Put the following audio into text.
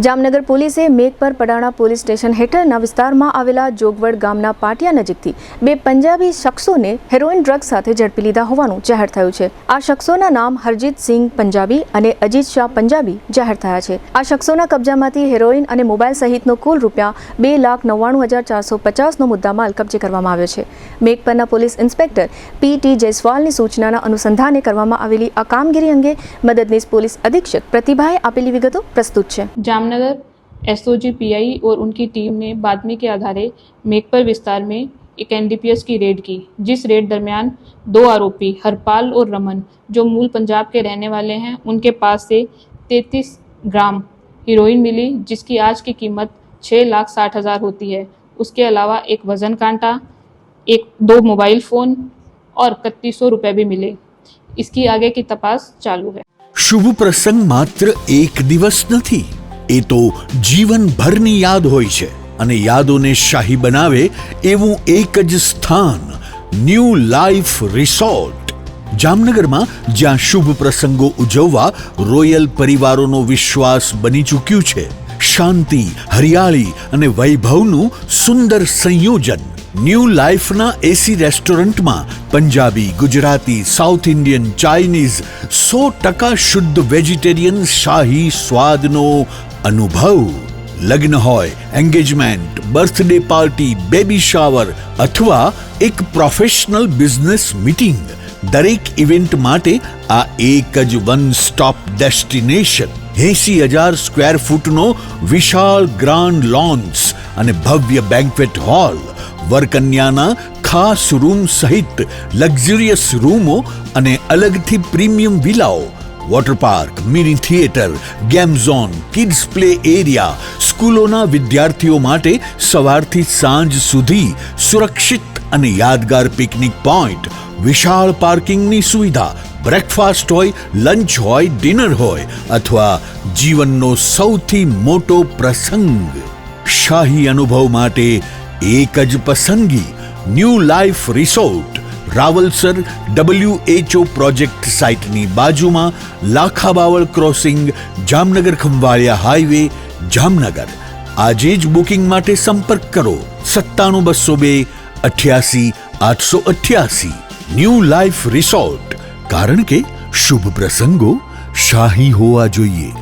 જામનગર પોલીસે મેઘ પર પડાણા પોલીસ સ્ટેશન હેઠળના વિસ્તારમાં આવેલા જોગવડ ગામના પાટિયા નજીકથી બે પંજાબી શખ્સોને હેરોઇન ડ્રગ સાથે ઝડપી લીધા હોવાનું જાહેર થયું છે। આ શખ્સોના નામ હરજીત સિંહ પંજાબી અને અજીત શાહ પંજાબી જાહેર થયા છે। આ શખ્સોના કબજામાંથી હેરોઇન અને મોબાઈલ સહિતનો કુલ રૂપિયા 2,99,450નો મુદ્દામાલ કબજે કરવામાં આવ્યો છે। મેઘ પરના પોલીસ ઇન્સ્પેક્ટર પી.ટી. જયસ્વાલની સૂચનાના અનુસંધાને કરવામાં આવેલી આ કામગીરી અંગે મદદનીશ પોલીસ અધિક્ષક प्रतिभाएं आपेली विगतो प्रस्तुत है। जामनगर एसओजी पीआई और उनकी टीम ने बातमी के आधारे मेघपर विस्तार में एक एनडीपीएस की रेड की, जिस रेड दरमियान 2 आरोपी हरपाल और रमन जो मूल पंजाब के रहने वाले हैं, उनके पास से 33 ग्राम हीरोइन मिली, जिसकी आज की कीमत 6,60,000 होती है। उसके अलावा एक वजन कांटा, 2 मोबाइल फ़ोन और 3100 रुपये भी मिले। इसकी आगे की तपास चालू है। शुभ प्रसंग मात्र एक दिवस नहीं, ए तो जीवन भरनी याद होय छे अने यादोने शाही बनावे एवं एक ज स्थान न्यू लाइफ रिसोर्ट जामनगर में ज्यां शुभ प्रसंगो उजववा रॉयल परिवारोनो विश्वास बनी चूक्यु छे। शांति, हरियाली अने वैभवनु सुंदर संयोजन। न्यू लाइफ ना एसी रेस्टोरंट में Punjabi, Gujarati, south Indian, Chinese 100% शुद्ध वेजिटेरियन शाही स्वाद नो अनुभव। लग्न होय, engagement, birthday party, baby shower अथवा एक प्रोफेशनल बिजनेस मीटिंग, दरेक इवेंट माटे आ एक ज वन स्टॉप डेस्टिनेशन। 80,000 स्क्वेर फूट नो विशाल ग्रांड लॉन्स अने भव्य बैंक्वेट हॉल, वरकन्याना खास रूम सहित लग्जरियस रूमो अने अलगथी प्रीमियम विलाओ, water park, mini theatre, game zone, kids play area, स्कूलोना विद्यार्थीओ माटे सवारथी सांज सुधी सुरक्षित अने यादगार पिकनिक पॉइंट, विशाल पार्किंगनी सुविधा, ब्रेकफास्ट होय, लंच होय, डिनर होय अथवा जीवननो सौथी मोटो प्रसंग। शाही अनुभव माटे एक ज पसंदगी new life resort, Rawalsar WHO project site नी बाजू में लाखाबावल क्रॉसिंग, जामनगर खंभाळिया हाईवे, जामनगर। आजे ज बुकिंग माटे संपर्क करो 97-288-888। न्यू लाइफ रिसोर्ट, कारण के शुभ प्रसंगो शाही होवा जोईए।